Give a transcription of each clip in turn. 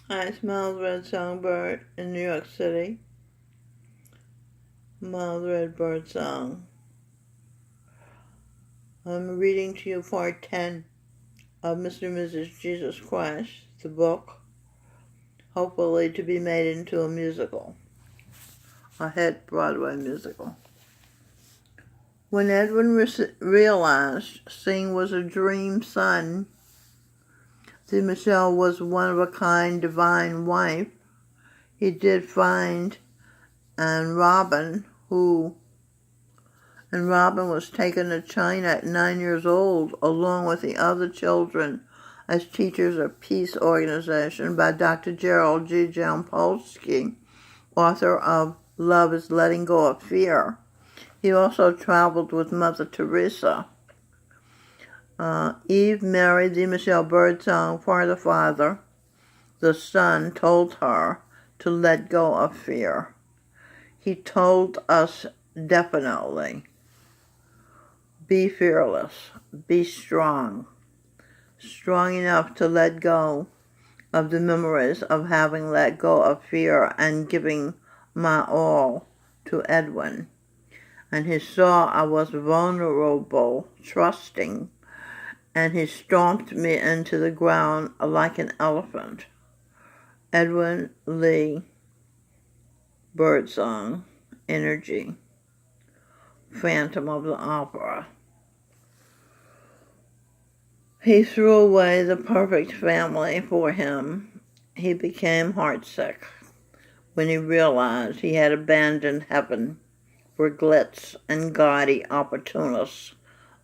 Hi, it's Miles Red Songbird in New York City. Miles Red Bird Song. I'm reading to you part 10 of Mr. and Mrs. Jesus Christ, the book, hopefully to be made into a musical, a hit Broadway musical. When Edwin realized Sing was a dream son, that Michelle was one-of-a-kind divine wife, he did find Robin was taken to China at 9 years old, along with the other children, as Teachers of Peace organization by Dr. Gerald G. Jampolsky, author of Love is Letting Go of Fear. He also traveled with Mother Teresa. Eve married the Michelle Birdsong for the father. The son told her to let go of fear. He told us definitely, be fearless, be strong enough to let go of the memories of having let go of fear and giving my all to Edwin. And he saw I was vulnerable, trusting, and he stomped me into the ground like an elephant. Edwin Lee Birdsong, Energy, Phantom of the Opera. He threw away the perfect family for him. He became heartsick when he realized he had abandoned heaven for glitz and gaudy opportunists,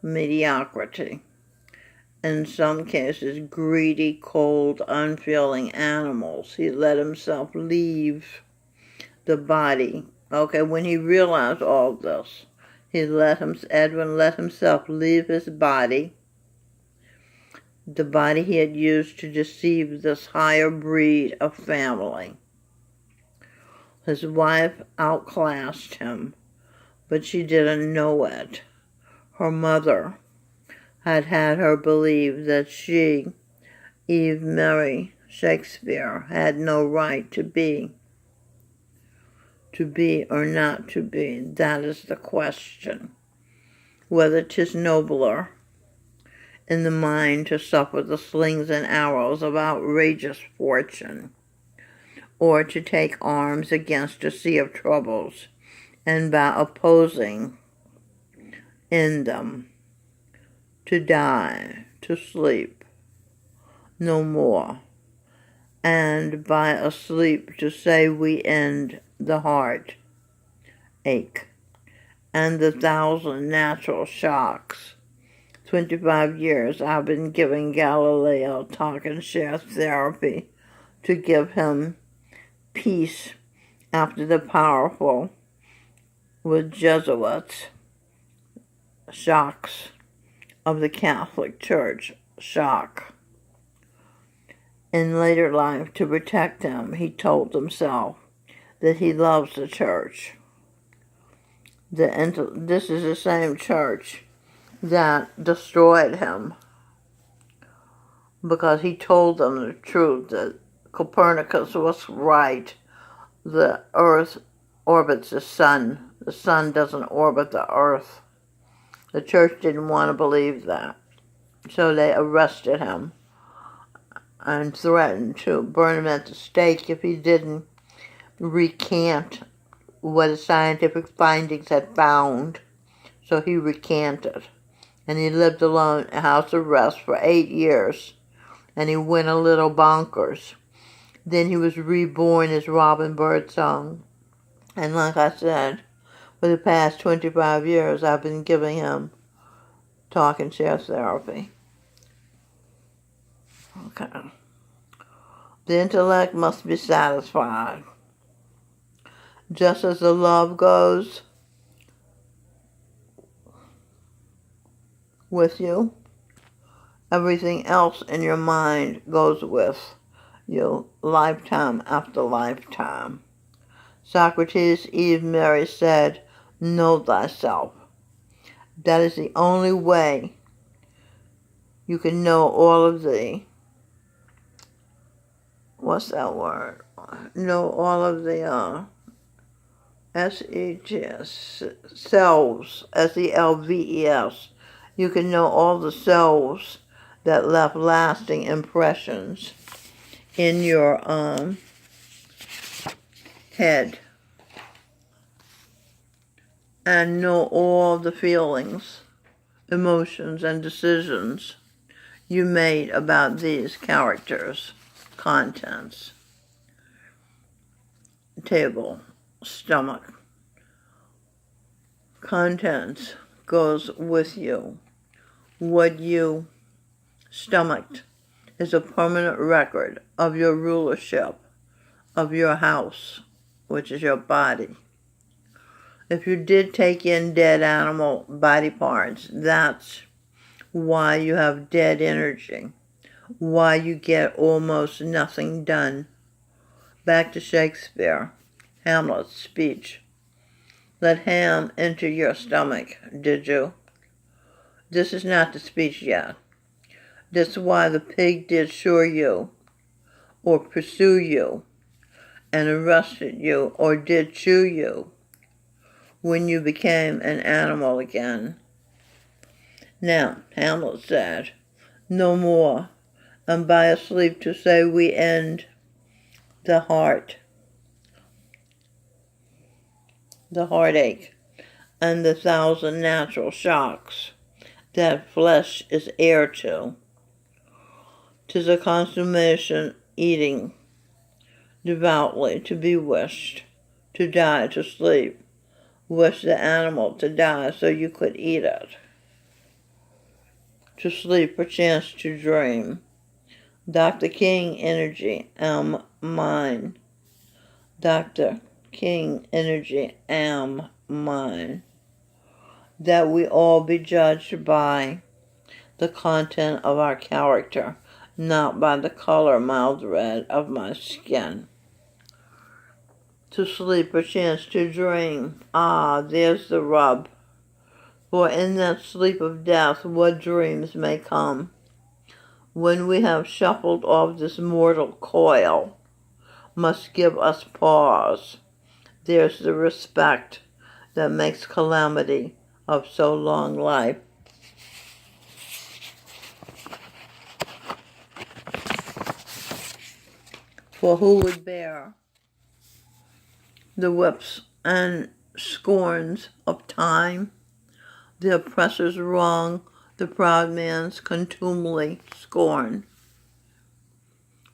mediocrity. In some cases, greedy, cold, unfeeling animals. He let himself leave the body. Okay, when he realized all this, Edwin let himself leave his body, the body he had used to deceive this higher breed of family. His wife outclassed him, but she didn't know it. Her mother had her believe that she, Eve Mary Shakespeare, had no right to be. To be or not to be, that is the question. Whether 'tis nobler in the mind to suffer the slings and arrows of outrageous fortune, or to take arms against a sea of troubles, and by opposing in them, to die, to sleep, no more, and by a sleep to say we end the heart ache, and the 1,000 natural shocks. 25 years I've been giving Galileo talk and share therapy to give him peace after the powerful with Jesuits shocks of the Catholic Church shock. In later life, to protect him, he told himself that he loves the church. This is the same church that destroyed him, because he told them the truth that Copernicus was right. The earth orbits the sun. The sun doesn't orbit the earth. The church didn't want to believe that, so they arrested him and threatened to burn him at the stake if he didn't recant what his scientific findings had found. So he recanted, and he lived alone in house arrest for 8 years, and he went a little bonkers. Then he was reborn as Robin Birdsong, and like I said, for the past 25 years I've been giving him talk and share therapy. Okay. The intellect must be satisfied. Just as the love goes with you, everything else in your mind goes with you, lifetime after lifetime. Socrates, Eve Mary said, know thyself. That is the only way you can know all of the what's that word? Know all of the SEGS, selves, SELVES. You can know all the selves that left lasting impressions in your head, and know all the feelings, emotions, and decisions you made about these characters, contents, table, stomach. Contents goes with you. What you stomached is a permanent record of your rulership, of your house, which is your body. If you did take in dead animal body parts, that's why you have dead energy, why you get almost nothing done. Back to Shakespeare, Hamlet's speech. Let ham enter your stomach, did you? This is not the speech yet. That's why the pig did sure you, or pursue you, and arrested you, or did chew you, when you became an animal again. Now, Hamlet said, no more, and by a sleep to say we end the heartache, and the thousand natural shocks that flesh is heir to. 'Tis a consummation eating devoutly to be wished, to die, to sleep, wish the animal to die so you could eat it. To sleep, perchance to dream. Dr. King energy am mine. Dr. King energy am mine. That we all be judged by the content of our character, not by the color mild red of my skin. To sleep, perchance to dream. Ah, there's the rub. For in that sleep of death, what dreams may come. When we have shuffled off this mortal coil, must give us pause. There's the respect that makes calamity of so long life. For who would bear the whips and scorns of time, the oppressor's wrong, the proud man's contumely scorn?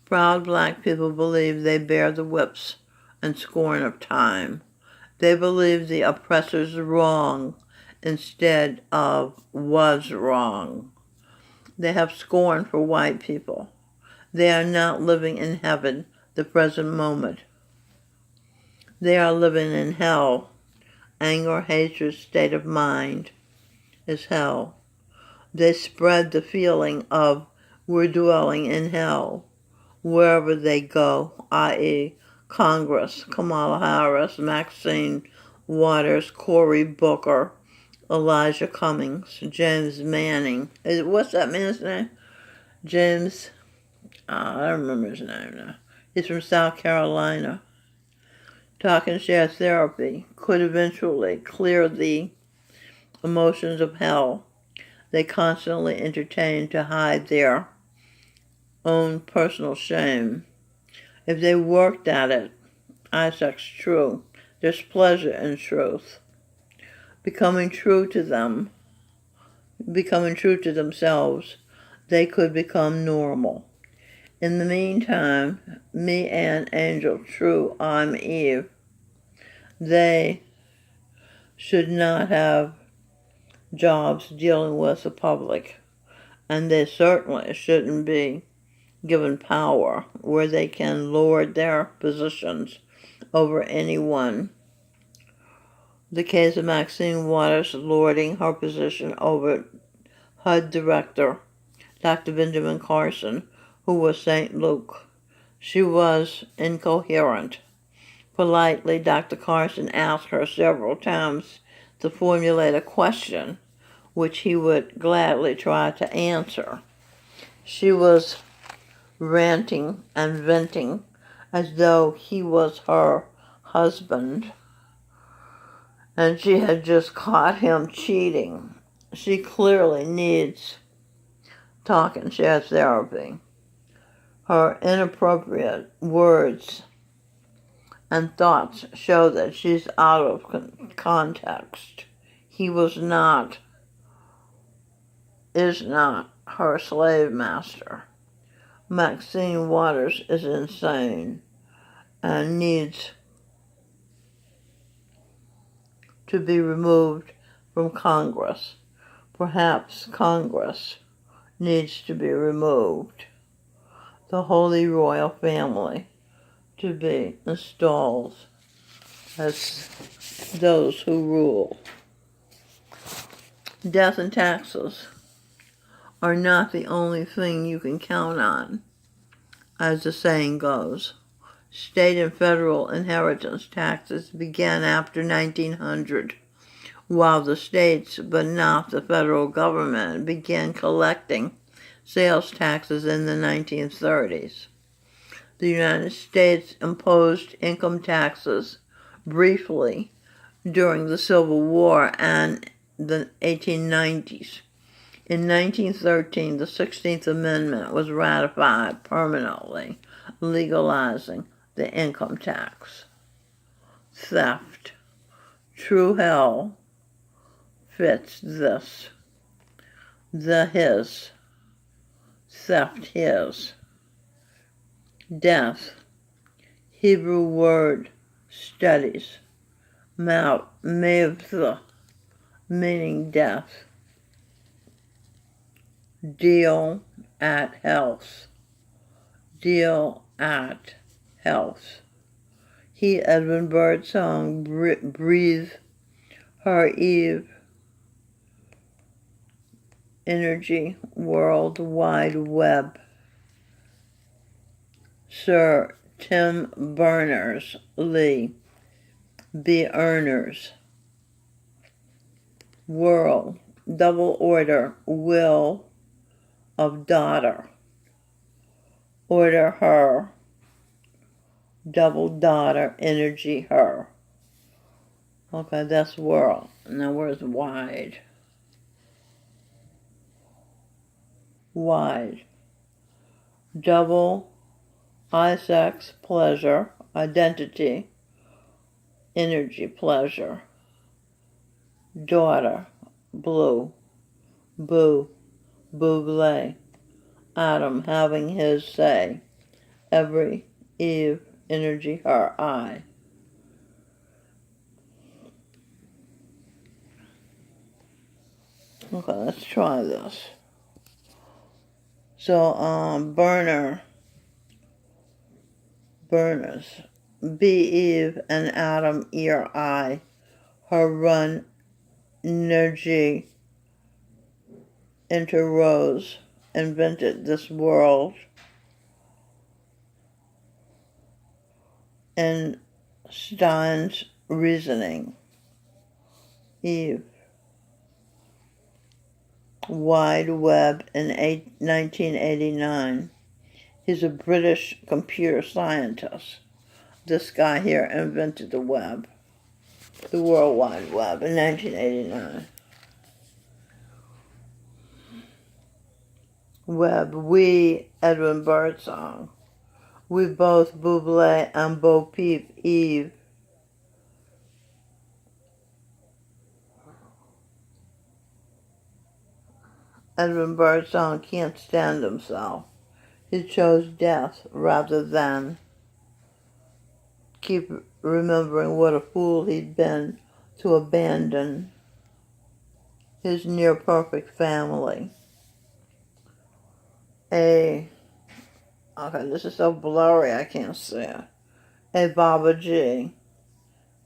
Proud black people believe they bear the whips and scorn of time. They believe the oppressor's wrong instead of was wrong. They have scorn for white people. They are not living in heaven, the present moment. They are living in hell. Anger, hatred, state of mind is hell. They spread the feeling of we're dwelling in hell wherever they go, i.e. Congress, Kamala Harris, Maxine Waters, Cory Booker, Elijah Cummings, James Manning. What's that man's name? James, I don't remember his name now. He's from South Carolina. Talk and share therapy could eventually clear the emotions of hell they constantly entertain to hide their own personal shame. If they worked at it, Isaac's true. There's pleasure in truth. Becoming true to themselves, they could become normal. In the meantime, me and Angel, true, I'm Eve. They should not have jobs dealing with the public, and they certainly shouldn't be given power where they can lord their positions over anyone. The case of Maxine Waters lording her position over HUD director, Dr. Benjamin Carson, who was St. Luke. She was incoherent. Politely, Dr. Carson asked her several times to formulate a question which he would gladly try to answer. She was ranting and venting as though he was her husband, and she had just caught him cheating. She clearly needs talk and share therapy. Her inappropriate words and thoughts show that she's out of context. He is not her slave master. Maxine Waters is insane and needs to be removed from Congress. Perhaps Congress needs to be removed. The Holy Royal Family to be installed as those who rule. Death and taxes are not the only thing you can count on, as the saying goes. State and federal inheritance taxes began after 1900, while the states, but not the federal government, began collecting sales taxes in the 1930s. The United States imposed income taxes briefly during the Civil War and the 1890s. In 1913, the 16th Amendment was ratified permanently, legalizing the income tax. Theft. True hell fits this. The his. Theft his. Death. Hebrew word studies. Mavtha, meaning death. Deal at health. Deal at health. He, Edwin Birdsong, breathe her Eve. Energy, World Wide Web. Sir Tim Berners-Lee, be earners. World, double order, will of daughter. Order her, double daughter, energy her. Okay, that's world. Now where's wide? Wide. Double, I-sex, pleasure, identity, energy, pleasure. Daughter, blue, boo, Buble, Adam having his say, every, Eve, energy, her, I. Okay, let's try this. So, burners, be Eve and Adam, ear, I. Her run, energy, interrose, invented this world. And Stein's reasoning. Eve. Wide Web in 1989. He's a British computer scientist. This guy here invented the web, the World Wide Web, in 1989. Web, we, Edwin Birdsong. We both, Buble and Bo Peep, Eve. Edwin Birdsong can't stand himself. He chose death rather than keep remembering what a fool he'd been to abandon his near-perfect family. Okay, this is so blurry I can't see it. A Baba G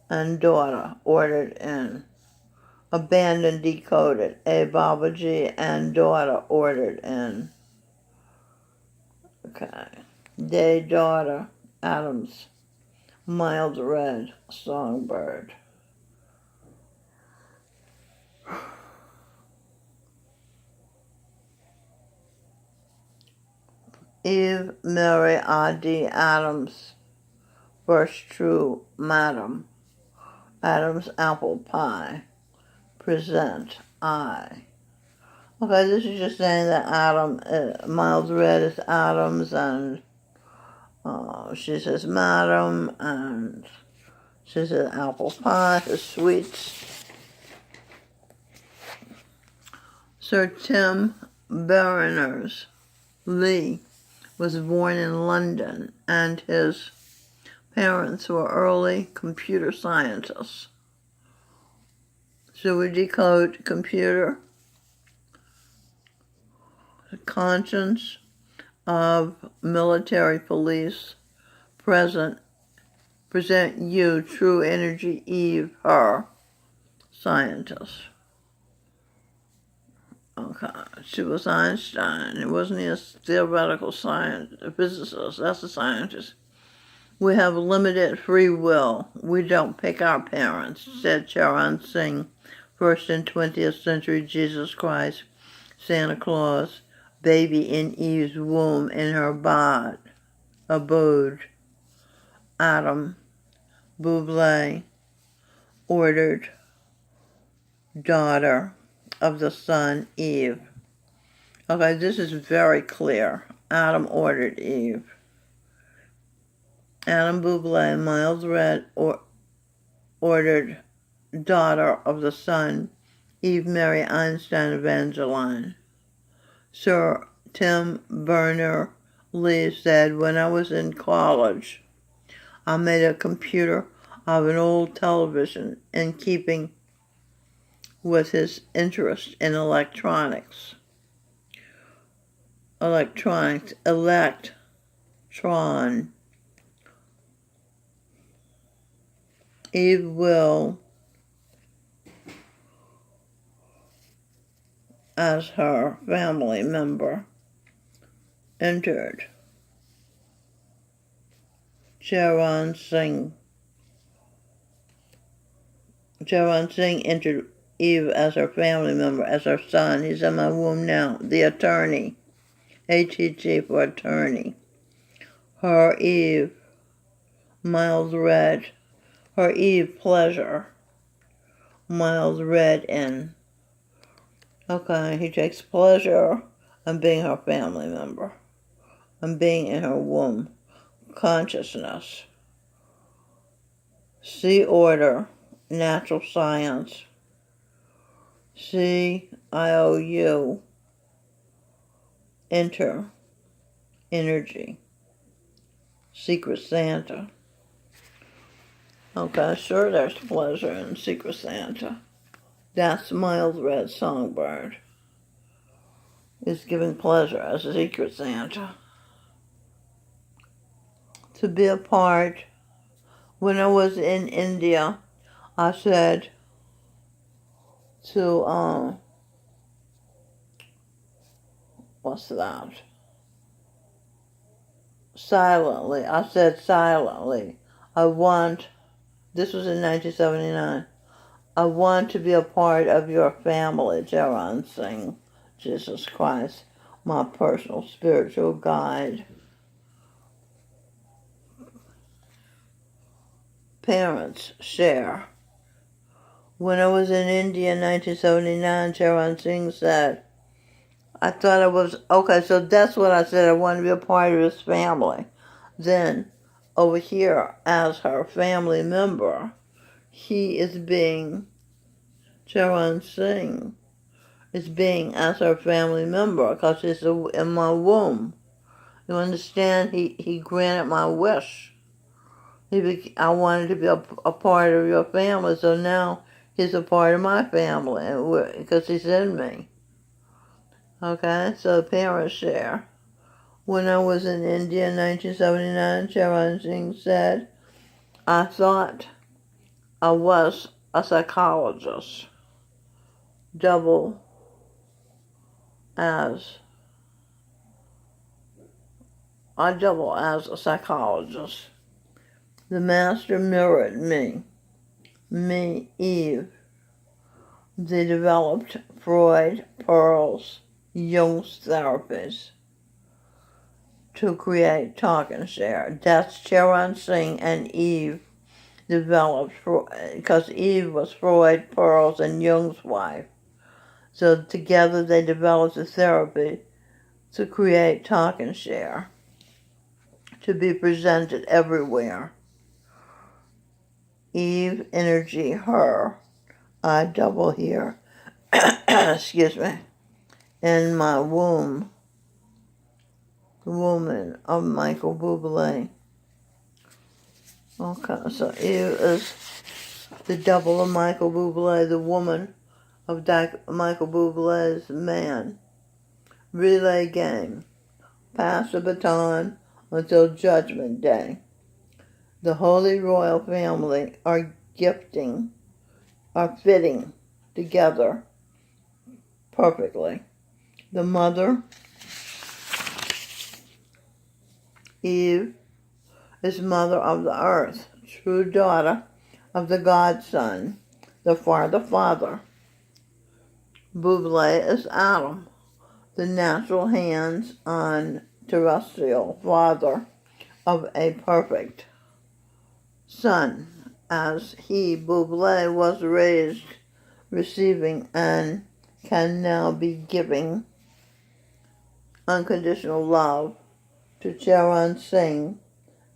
and daughter ordered in. Abandoned, decoded. A Baba G and daughter ordered in. Okay. Day, daughter, Adams. Mild red, songbird. Eve Mary R.D. Adams' first true madam. Adam's apple pie. Present I. Okay, this is just saying that Adam, Miles Red is Adams, and she says madam, and she says apple pie is sweets. Sir Tim Berners-Lee was born in London, and his parents were early computer scientists. Should we decode computer? The conscience of military police present you true energy Eve, her scientist. Okay, she was Einstein. It wasn't a theoretical science, a physicist. That's a scientist. We have limited free will. We don't pick our parents, said Charan Singh, first and 20th century Jesus Christ, Santa Claus, baby in Eve's womb in her abode. Adam Buble, ordered daughter of the sun, Eve. Okay, this is very clear. Adam ordered Eve. Adam Buble, Miles Red, ordered daughter of the sun, Eve Mary Einstein Evangeline. Sir Tim Berners-Lee said, when I was in college, I made a computer of an old television in keeping with his interest in electronics. Electron. Eve will, as her family member, entered. Charan Singh entered Eve as her family member, as her son. He's in my womb now. The attorney. ATT for attorney. Her Eve. Miles Red. Her Eve pleasure. Miles Red in. Okay, he takes pleasure in being her family member. And being in her womb. Consciousness. C order. Natural science. CIOU. Enter. Energy. Secret Santa. Okay, sure there's pleasure in Secret Santa. That's Miles Red Songbird. Is giving pleasure as a Secret Santa. To be a part. When I was in India, I said to, what's that? Silently. I said silently. This was in 1979. I want to be a part of your family, Charan Singh, Jesus Christ, my personal spiritual guide. Parents share. When I was in India in 1979, Charan Singh said, I thought I was, okay, so that's what I said, I want to be a part of his family. Then, over here, as her family member, he is being, Charan Singh is being as her family member, because he's in my womb. You understand? He granted my wish. I wanted to be a part of your family, so now he's a part of my family, because he's in me. Okay, so parents share. When I was in India in 1979, Charan Singh said, I thought I was a psychologist. Double as a psychologist. The master mirrored me, Eve. They developed Freud, Pearls, Jung's therapies to create talk and share. That's Charan Singh and Eve developed because Eve was Freud, Pearls, and Jung's wife. So together they developed a therapy to create talk and share, to be presented everywhere. Eve, energy, her. I double here. Excuse me. In my womb. The woman of Michael Bublé. Okay, so Eve is the double of Michael Bublé, the woman of Michael Bublé's man. Relay game. Pass the baton until Judgment Day. The Holy Royal Family are fitting together perfectly. The mother, Eve, is mother of the earth, true daughter of the godson, the father. Bublé is Adam, the natural hands-on terrestrial father of a perfect son, as he, Bublé, was raised, receiving, and can now be giving unconditional love to Charan Singh,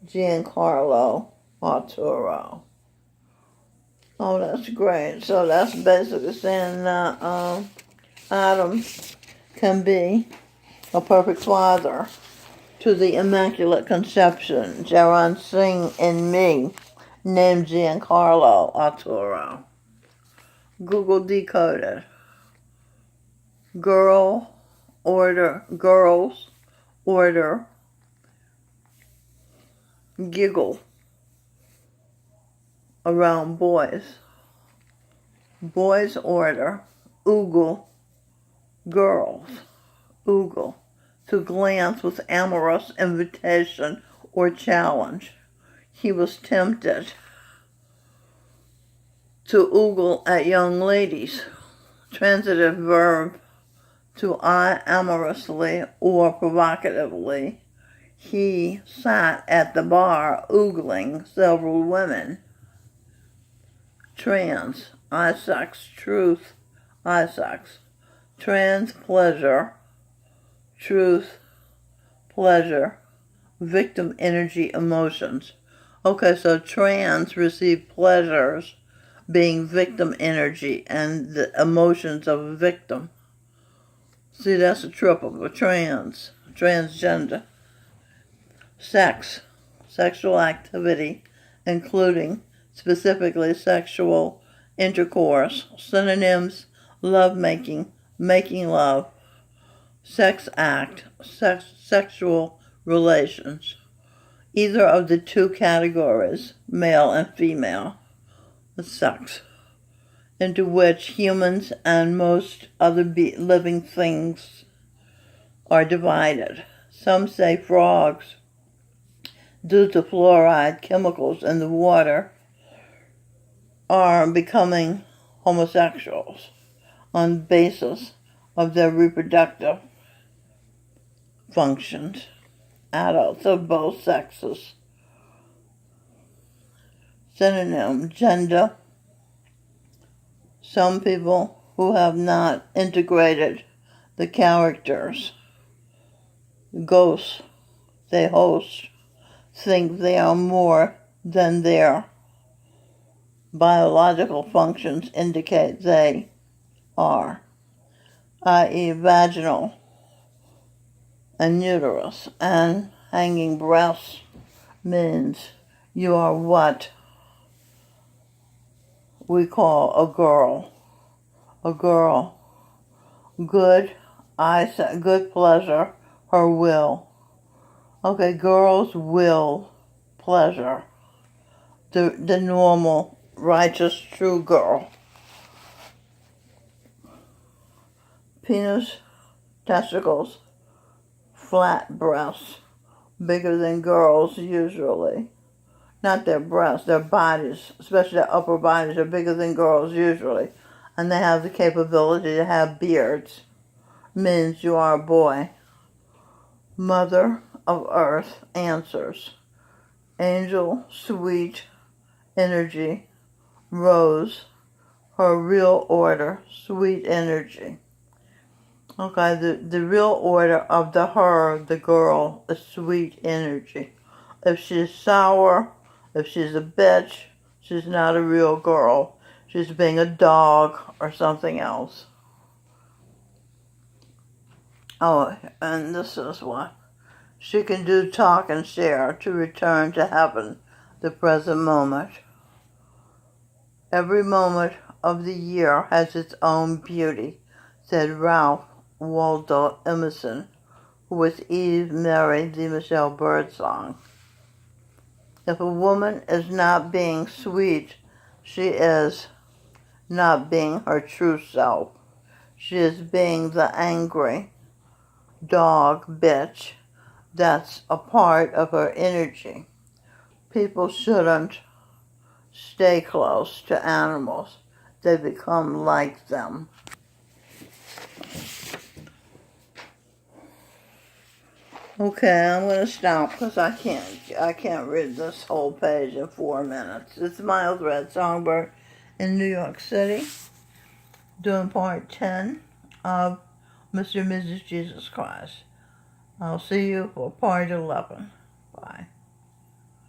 Giancarlo Arturo. Oh, that's great. So that's basically saying that Adam can be a perfect father to the Immaculate Conception, Charan Singh in me, named Giancarlo Arturo. Google decoded. Girls order, giggle around boys. Boys order, oogle, girls, oogle, to glance with amorous invitation or challenge. He was tempted to oogle at young ladies. Transitive verb, to eye amorously or provocatively. He sat at the bar oogling several women. Trans, I-sex, truth, I-sex. Trans, pleasure, truth, pleasure, victim energy, emotions. Okay, so trans receive pleasures being victim energy and the emotions of a victim. See, that's a triple, a transgender. Sex, sexual activity, including specifically sexual intercourse. Synonyms, lovemaking, making love, sex act, sexual relations. Either of the two categories, male and female, sex, into which humans and most other living things are divided. Some say frogs, due to fluoride chemicals in the water, are becoming homosexuals on the basis of their reproductive functions. Adults of both sexes. Synonym, gender. Some people who have not integrated the characters, ghosts they host, think they are more than their biological functions indicate they are, i.e. vaginal and uterus, and hanging breasts means you are what we call a girl. A girl. Good pleasure, her will. Okay, girls will pleasure. The normal, righteous, true girl. Penis, testicles, flat breasts, bigger than girls usually. Not their breasts, their bodies, especially their upper bodies, are bigger than girls usually. And they have the capability to have beards. Means you are a boy. Mother of earth answers. Angel, sweet energy. Rose, her real order, sweet energy. Okay, the real order of the girl, is sweet energy. If she's sour, if she's a bitch, she's not a real girl. She's being a dog or something else. Oh, and this is what she can do: talk and share to return to heaven, the present moment. Every moment of the year has its own beauty, said Ralph Waldo Emerson, who with Eve married the Michelle Birdsong. If a woman is not being sweet, she is not being her true self. She is being the angry dog bitch that's a part of her energy. People shouldn't stay close to animals. They become like them. Okay, I'm going to stop because I can't read this whole page in 4 minutes. It's Miles Red Songbird in New York City, doing part 10 of Mr. and Mrs. Jesus Christ. I'll see you for part 11. Bye.